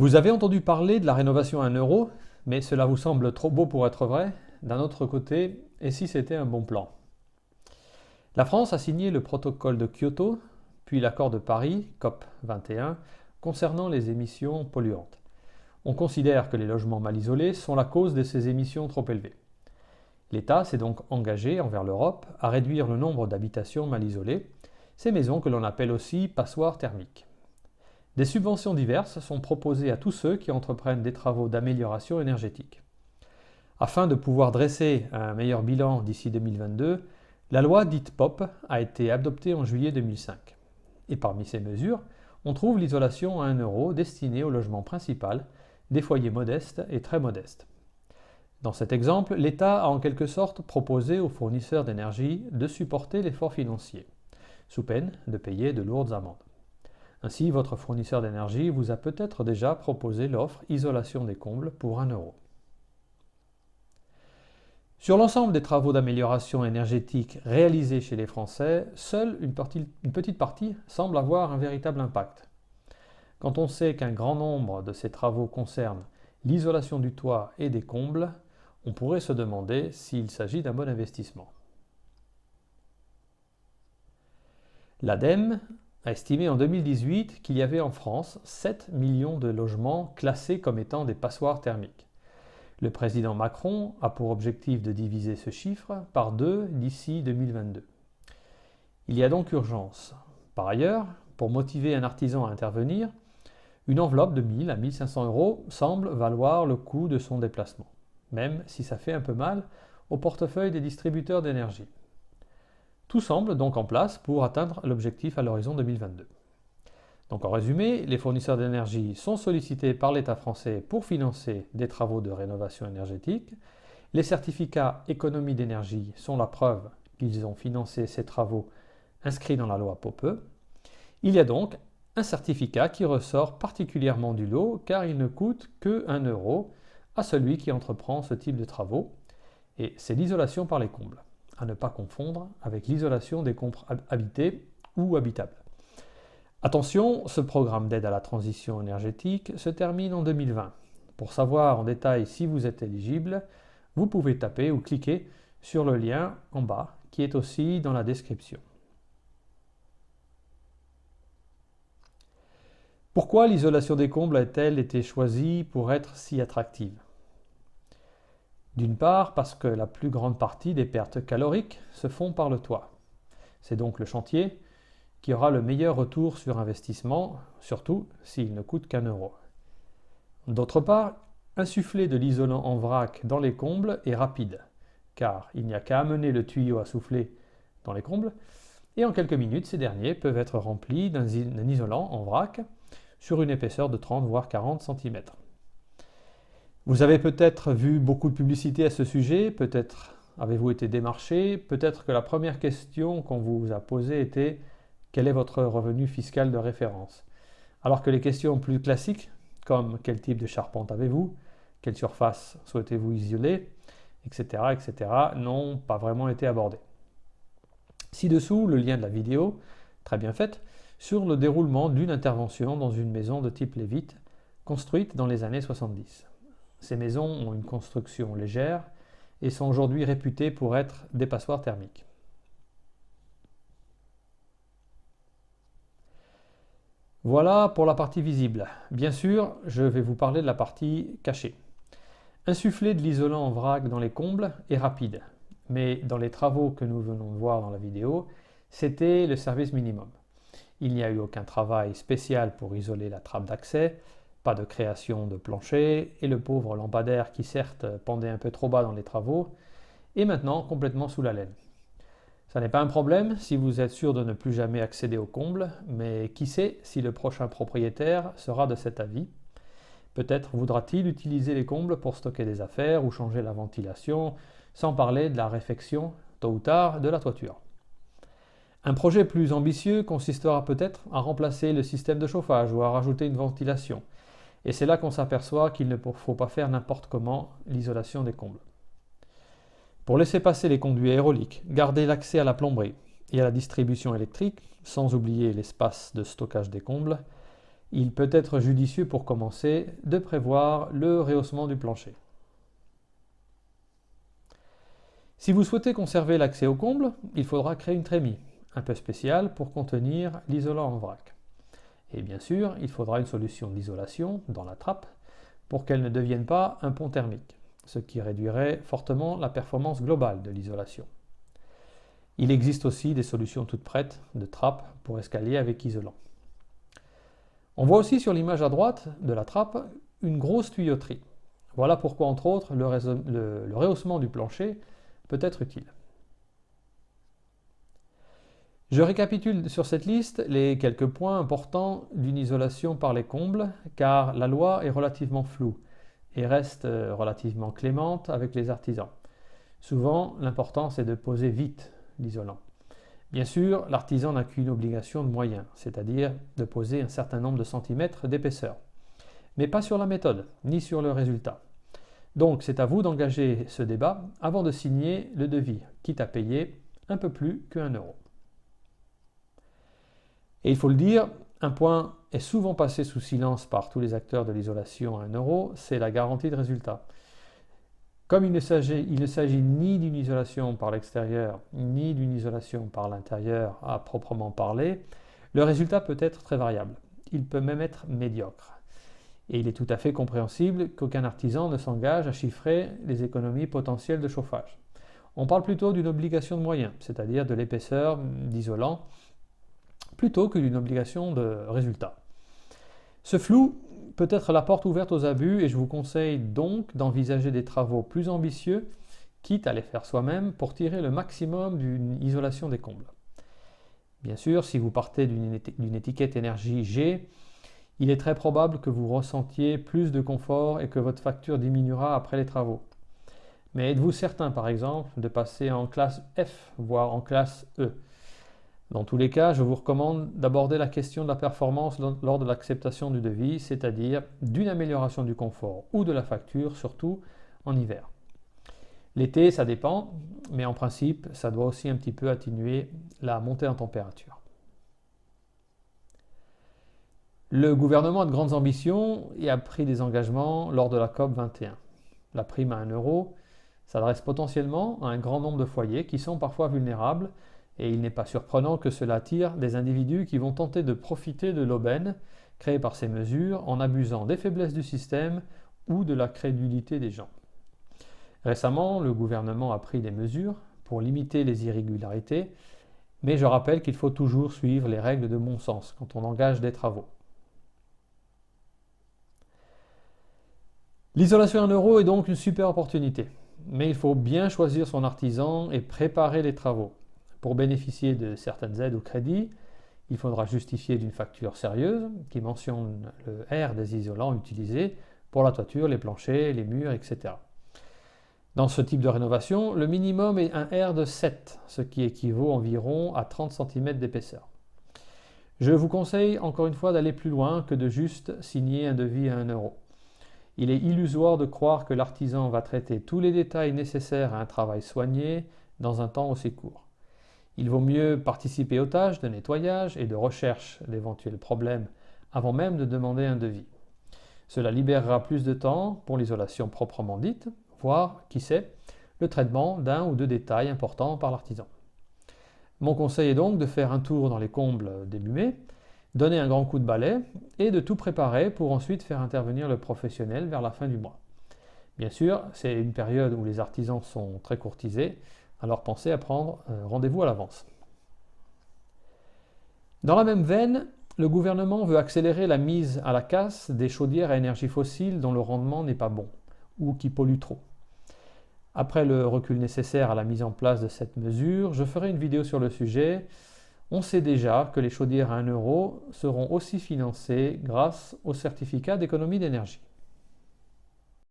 Vous avez entendu parler de la rénovation à 1 euro, mais cela vous semble trop beau pour être vrai. D'un autre côté, et si c'était un bon plan? La France a signé le protocole de Kyoto, puis l'accord de Paris, COP 21, concernant les émissions polluantes. On considère que les logements mal isolés sont la cause de ces émissions trop élevées. L'État s'est donc engagé envers l'Europe à réduire le nombre d'habitations mal isolées, ces maisons que l'on appelle aussi passoires thermiques. Des subventions diverses sont proposées à tous ceux qui entreprennent des travaux d'amélioration énergétique. Afin de pouvoir dresser un meilleur bilan d'ici 2022, la loi dite POP a été adoptée en juillet 2005. Et parmi ces mesures, on trouve l'isolation à 1 euro destinée au logement principal des foyers modestes et très modestes. Dans cet exemple, l'État a en quelque sorte proposé aux fournisseurs d'énergie de supporter l'effort financier, sous peine de payer de lourdes amendes. Ainsi, votre fournisseur d'énergie vous a peut-être déjà proposé l'offre isolation des combles pour 1 euro. Sur l'ensemble des travaux d'amélioration énergétique réalisés chez les Français, seule une petite partie semble avoir un véritable impact. Quand on sait qu'un grand nombre de ces travaux concernent l'isolation du toit et des combles, on pourrait se demander s'il s'agit d'un bon investissement. L'ADEME a estimé en 2018 qu'il y avait en France 7 millions de logements classés comme étant des passoires thermiques. Le président Macron a pour objectif de diviser ce chiffre par 2 d'ici 2022. Il y a donc urgence. Par ailleurs, pour motiver un artisan à intervenir, une enveloppe de 1000 à 1500 euros semble valoir le coût de son déplacement, même si ça fait un peu mal au portefeuille des distributeurs d'énergie. Tout semble donc en place pour atteindre l'objectif à l'horizon 2022. Donc en résumé, les fournisseurs d'énergie sont sollicités par l'État français pour financer des travaux de rénovation énergétique. Les certificats économie d'énergie sont la preuve qu'ils ont financé ces travaux inscrits dans la loi POPE. Il y a donc un certificat qui ressort particulièrement du lot car il ne coûte que 1 euro à celui qui entreprend ce type de travaux, et c'est l'isolation par les combles, à ne pas confondre avec l'isolation des combles habités ou habitables. Attention, ce programme d'aide à la transition énergétique se termine en 2020. Pour savoir en détail si vous êtes éligible, vous pouvez taper ou cliquer sur le lien en bas qui est aussi dans la description. Pourquoi l'isolation des combles a-t-elle été choisie pour être si attractive? D'une part, parce que la plus grande partie des pertes caloriques se font par le toit. C'est donc le chantier qui aura le meilleur retour sur investissement, surtout s'il ne coûte qu'1 euro. D'autre part, insuffler de l'isolant en vrac dans les combles est rapide, car il n'y a qu'à amener le tuyau à souffler dans les combles, et en quelques minutes, ces derniers peuvent être remplis d'un isolant en vrac sur une épaisseur de 30 voire 40 cm. Vous avez peut-être vu beaucoup de publicité à ce sujet, peut-être avez-vous été démarché, peut-être que la première question qu'on vous a posée était « Quel est votre revenu fiscal de référence ?» Alors que les questions plus classiques, comme « Quel type de charpente avez-vous ?» « Quelle surface souhaitez-vous isoler ?» etc., etc., n'ont pas vraiment été abordées. Ci-dessous, le lien de la vidéo, très bien faite, sur le déroulement d'une intervention dans une maison de type Lévite, construite dans les années 70. Ces maisons ont une construction légère et sont aujourd'hui réputées pour être des passoires thermiques. Voilà pour la partie visible. Bien sûr, je vais vous parler de la partie cachée. Insuffler de l'isolant en vrac dans les combles est rapide, mais dans les travaux que nous venons de voir dans la vidéo, c'était le service minimum. Il n'y a eu aucun travail spécial pour isoler la trappe d'accès, pas de création de plancher, et le pauvre lampadaire qui certes pendait un peu trop bas dans les travaux, est maintenant complètement sous la laine. Ça n'est pas un problème si vous êtes sûr de ne plus jamais accéder aux combles, mais qui sait si le prochain propriétaire sera de cet avis. Peut-être voudra-t-il utiliser les combles pour stocker des affaires ou changer la ventilation, sans parler de la réfection, tôt ou tard, de la toiture. Un projet plus ambitieux consistera peut-être à remplacer le système de chauffage ou à rajouter une ventilation. Et c'est là qu'on s'aperçoit qu'il ne faut pas faire n'importe comment l'isolation des combles. Pour laisser passer les conduits aéroliques, garder l'accès à la plomberie et à la distribution électrique, sans oublier l'espace de stockage des combles, il peut être judicieux pour commencer de prévoir le rehaussement du plancher. Si vous souhaitez conserver l'accès au comble, il faudra créer une trémie, un peu spéciale pour contenir l'isolant en vrac. Et bien sûr, il faudra une solution d'isolation dans la trappe pour qu'elle ne devienne pas un pont thermique, ce qui réduirait fortement la performance globale de l'isolation. Il existe aussi des solutions toutes prêtes de trappe pour escalier avec isolant. On voit aussi sur l'image à droite de la trappe une grosse tuyauterie. Voilà pourquoi, entre autres, le rehaussement du plancher peut être utile. Je récapitule sur cette liste les quelques points importants d'une isolation par les combles, car la loi est relativement floue et reste relativement clémente avec les artisans. Souvent, l'important c'est de poser vite l'isolant. Bien sûr, l'artisan n'a qu'une obligation de moyens, c'est-à-dire de poser un certain nombre de centimètres d'épaisseur, mais pas sur la méthode, ni sur le résultat. Donc c'est à vous d'engager ce débat avant de signer le devis, quitte à payer un peu plus qu'1 euro. Et il faut le dire, un point est souvent passé sous silence par tous les acteurs de l'isolation à 1 euro, c'est la garantie de résultat. Comme il ne s'agit ni d'une isolation par l'extérieur, ni d'une isolation par l'intérieur à proprement parler, le résultat peut être très variable. Il peut même être médiocre. Et il est tout à fait compréhensible qu'aucun artisan ne s'engage à chiffrer les économies potentielles de chauffage. On parle plutôt d'une obligation de moyens, c'est-à-dire de l'épaisseur d'isolant, plutôt que d'une obligation de résultat. Ce flou peut être la porte ouverte aux abus et je vous conseille donc d'envisager des travaux plus ambitieux, quitte à les faire soi-même pour tirer le maximum d'une isolation des combles. Bien sûr, si vous partez d'une étiquette énergie G, il est très probable que vous ressentiez plus de confort et que votre facture diminuera après les travaux. Mais êtes-vous certain, par exemple, de passer en classe F, voire en classe E? Dans tous les cas, je vous recommande d'aborder la question de la performance lors de l'acceptation du devis, c'est-à-dire d'une amélioration du confort ou de la facture, surtout en hiver. L'été, ça dépend, mais en principe, ça doit aussi un petit peu atténuer la montée en température. Le gouvernement a de grandes ambitions et a pris des engagements lors de la COP 21. La prime à 1 euro s'adresse potentiellement à un grand nombre de foyers qui sont parfois vulnérables et il n'est pas surprenant que cela attire des individus qui vont tenter de profiter de l'aubaine créée par ces mesures en abusant des faiblesses du système ou de la crédulité des gens. Récemment, le gouvernement a pris des mesures pour limiter les irrégularités, mais je rappelle qu'il faut toujours suivre les règles de bon sens quand on engage des travaux. L'isolation à 1 euro est donc une super opportunité, mais il faut bien choisir son artisan et préparer les travaux. Pour bénéficier de certaines aides au crédit, il faudra justifier d'une facture sérieuse qui mentionne le R des isolants utilisés pour la toiture, les planchers, les murs, etc. Dans ce type de rénovation, le minimum est un R de 7, ce qui équivaut environ à 30 cm d'épaisseur. Je vous conseille encore une fois d'aller plus loin que de juste signer un devis à 1 euro. Il est illusoire de croire que l'artisan va traiter tous les détails nécessaires à un travail soigné dans un temps aussi court. Il vaut mieux participer aux tâches de nettoyage et de recherche d'éventuels problèmes avant même de demander un devis. Cela libérera plus de temps pour l'isolation proprement dite, voire, qui sait, le traitement d'un ou deux détails importants par l'artisan. Mon conseil est donc de faire un tour dans les combles début mai, donner un grand coup de balai et de tout préparer pour ensuite faire intervenir le professionnel vers la fin du mois. Bien sûr, c'est une période où les artisans sont très courtisés, alors pensez à prendre rendez-vous à l'avance. Dans la même veine, le gouvernement veut accélérer la mise à la casse des chaudières à énergie fossile dont le rendement n'est pas bon ou qui polluent trop. Après le recul nécessaire à la mise en place de cette mesure, je ferai une vidéo sur le sujet. On sait déjà que les chaudières à 1 euro seront aussi financées grâce au certificat d'économie d'énergie.